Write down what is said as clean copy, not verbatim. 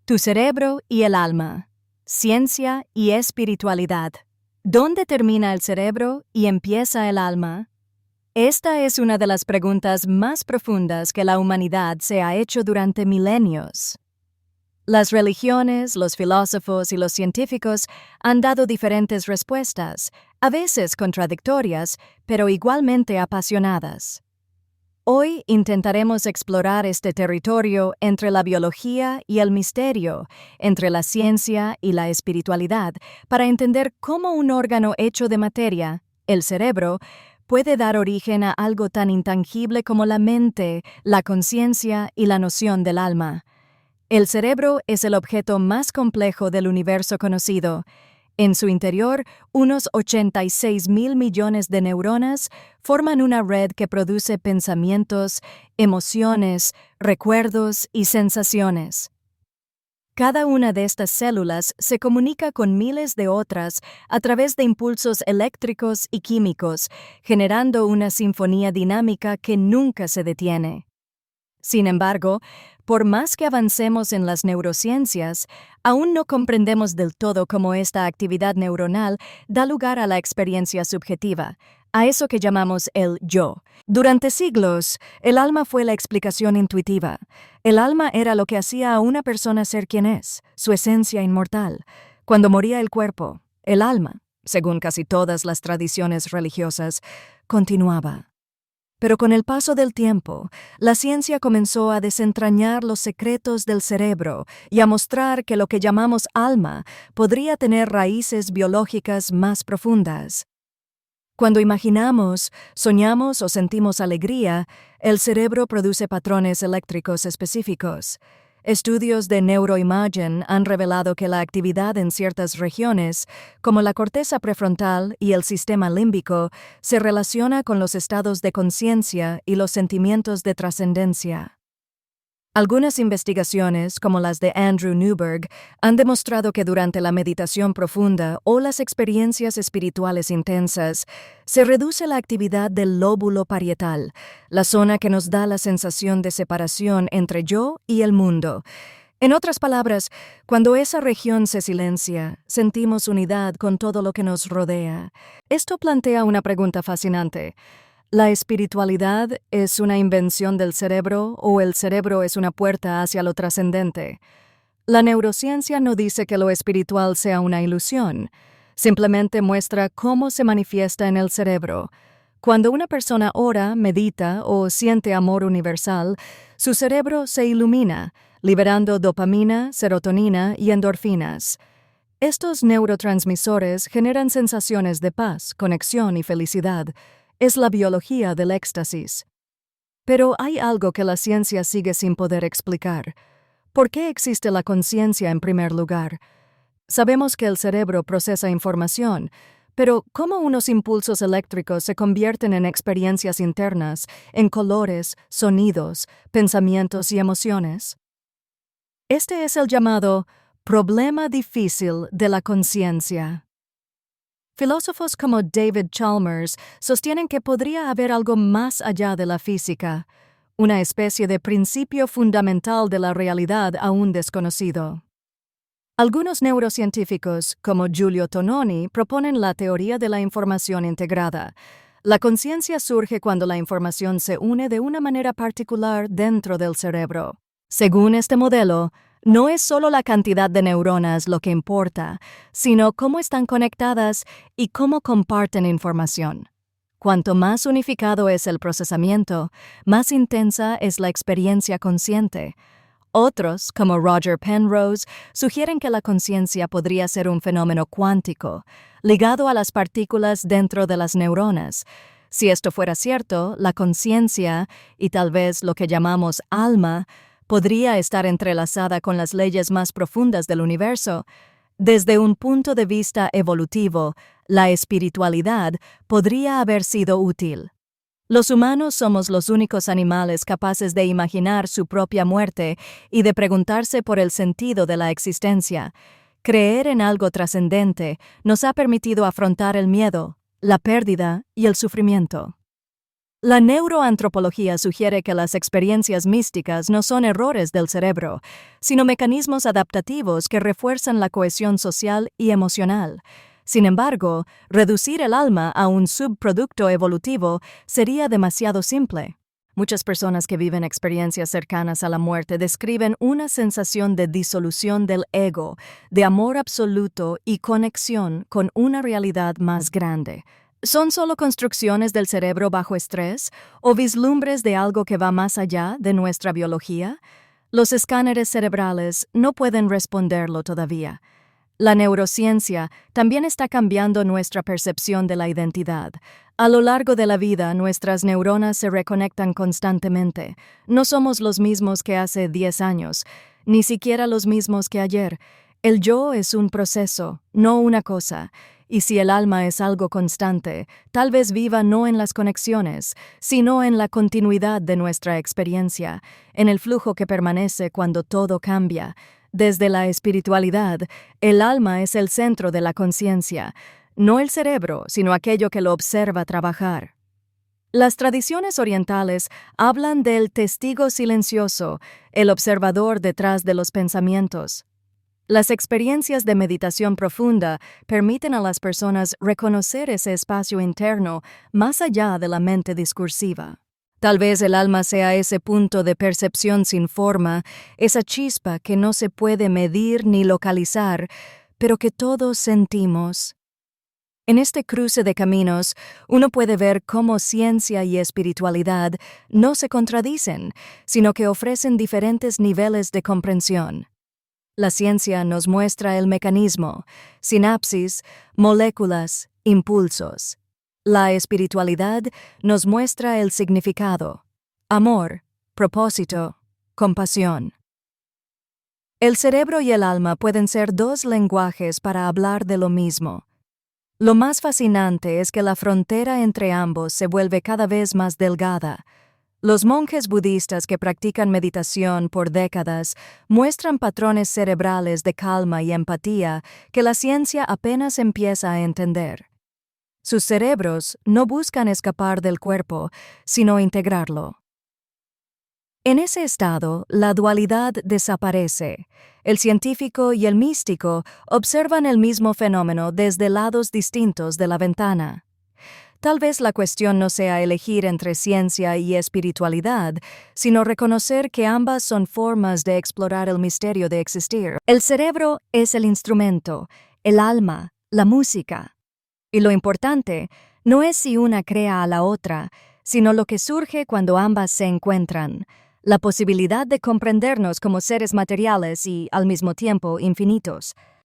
Tu cerebro y el alma. Ciencia y espiritualidad. ¿Dónde termina el cerebro y empieza el alma? Esta es una de las preguntas más profundas que la humanidad se ha hecho durante milenios. Las religiones, los filósofos y los científicos han dado diferentes respuestas, a veces contradictorias, pero igualmente apasionadas. Hoy intentaremos explorar este territorio entre la biología y el misterio, entre la ciencia y la espiritualidad, para entender cómo un órgano hecho de materia, el cerebro, puede dar origen a algo tan intangible como la mente, la conciencia y la noción del alma. El cerebro es el objeto más complejo del universo conocido. En su interior, unos 86,000 millones de neuronas forman una red que produce pensamientos, emociones, recuerdos y sensaciones. Cada una de estas células se comunica con miles de otras a través de impulsos eléctricos y químicos, generando una sinfonía dinámica que nunca se detiene. Sin embargo, por más que avancemos en las neurociencias, aún no comprendemos del todo cómo esta actividad neuronal da lugar a la experiencia subjetiva, a eso que llamamos el yo. Durante siglos, el alma fue la explicación intuitiva. El alma era lo que hacía a una persona ser quien es, su esencia inmortal. Cuando moría el cuerpo, el alma, según casi todas las tradiciones religiosas, continuaba. Pero con el paso del tiempo, la ciencia comenzó a desentrañar los secretos del cerebro y a mostrar que lo que llamamos alma podría tener raíces biológicas más profundas. Cuando imaginamos, soñamos o sentimos alegría, el cerebro produce patrones eléctricos específicos. Estudios de neuroimagen han revelado que la actividad en ciertas regiones, como la corteza prefrontal y el sistema límbico, se relaciona con los estados de conciencia y los sentimientos de trascendencia. Algunas investigaciones, como las de Andrew Newberg, han demostrado que durante la meditación profunda o las experiencias espirituales intensas, se reduce la actividad del lóbulo parietal, la zona que nos da la sensación de separación entre yo y el mundo. En otras palabras, cuando esa región se silencia, sentimos unidad con todo lo que nos rodea. Esto plantea una pregunta fascinante. ¿La espiritualidad es una invención del cerebro o el cerebro es una puerta hacia lo trascendente? La neurociencia no dice que lo espiritual sea una ilusión, simplemente muestra cómo se manifiesta en el cerebro. Cuando una persona ora, medita o siente amor universal, su cerebro se ilumina, liberando dopamina, serotonina y endorfinas. Estos neurotransmisores generan sensaciones de paz, conexión y felicidad. Es la biología del éxtasis. Pero hay algo que la ciencia sigue sin poder explicar. ¿Por qué existe la conciencia en primer lugar? Sabemos que el cerebro procesa información, pero ¿cómo unos impulsos eléctricos se convierten en experiencias internas, en colores, sonidos, pensamientos y emociones? Este es el llamado problema difícil de la conciencia. Filósofos como David Chalmers sostienen que podría haber algo más allá de la física, una especie de principio fundamental de la realidad aún desconocido. Algunos neurocientíficos, como Giulio Tononi, proponen la teoría de la información integrada. La conciencia surge cuando la información se une de una manera particular dentro del cerebro. Según este modelo, no es solo la cantidad de neuronas lo que importa, sino cómo están conectadas y cómo comparten información. Cuanto más unificado es el procesamiento, más intensa es la experiencia consciente. Otros, como Roger Penrose, sugieren que la conciencia podría ser un fenómeno cuántico, ligado a las partículas dentro de las neuronas. Si esto fuera cierto, la conciencia, y tal vez lo que llamamos alma, podría estar entrelazada con las leyes más profundas del universo. Desde un punto de vista evolutivo, la espiritualidad podría haber sido útil. Los humanos somos los únicos animales capaces de imaginar su propia muerte y de preguntarse por el sentido de la existencia. Creer en algo trascendente nos ha permitido afrontar el miedo, la pérdida y el sufrimiento. La neuroantropología sugiere que las experiencias místicas no son errores del cerebro, sino mecanismos adaptativos que refuerzan la cohesión social y emocional. Sin embargo, reducir el alma a un subproducto evolutivo sería demasiado simple. Muchas personas que viven experiencias cercanas a la muerte describen una sensación de disolución del ego, de amor absoluto y conexión con una realidad más grande. ¿Son solo construcciones del cerebro bajo estrés o vislumbres de algo que va más allá de nuestra biología? Los escáneres cerebrales no pueden responderlo todavía. La neurociencia también está cambiando nuestra percepción de la identidad. A lo largo de la vida, nuestras neuronas se reconectan constantemente. No somos los mismos que hace 10 años, ni siquiera los mismos que ayer. El yo es un proceso, no una cosa. Y si el alma es algo constante, tal vez viva no en las conexiones, sino en la continuidad de nuestra experiencia, en el flujo que permanece cuando todo cambia. Desde la espiritualidad, el alma es el centro de la conciencia, no el cerebro, sino aquello que lo observa trabajar. Las tradiciones orientales hablan del testigo silencioso, el observador detrás de los pensamientos. Las experiencias de meditación profunda permiten a las personas reconocer ese espacio interno más allá de la mente discursiva. Tal vez el alma sea ese punto de percepción sin forma, esa chispa que no se puede medir ni localizar, pero que todos sentimos. En este cruce de caminos, uno puede ver cómo ciencia y espiritualidad no se contradicen, sino que ofrecen diferentes niveles de comprensión. La ciencia nos muestra el mecanismo, sinapsis, moléculas, impulsos. La espiritualidad nos muestra el significado, amor, propósito, compasión. El cerebro y el alma pueden ser dos lenguajes para hablar de lo mismo. Lo más fascinante es que la frontera entre ambos se vuelve cada vez más delgada. Los monjes budistas que practican meditación por décadas muestran patrones cerebrales de calma y empatía que la ciencia apenas empieza a entender. Sus cerebros no buscan escapar del cuerpo, sino integrarlo. En ese estado, la dualidad desaparece. El científico y el místico observan el mismo fenómeno desde lados distintos de la ventana. Tal vez la cuestión no sea elegir entre ciencia y espiritualidad, sino reconocer que ambas son formas de explorar el misterio de existir. El cerebro es el instrumento, el alma, la música. Y lo importante no es si una crea a la otra, sino lo que surge cuando ambas se encuentran, la posibilidad de comprendernos como seres materiales y, al mismo tiempo, infinitos.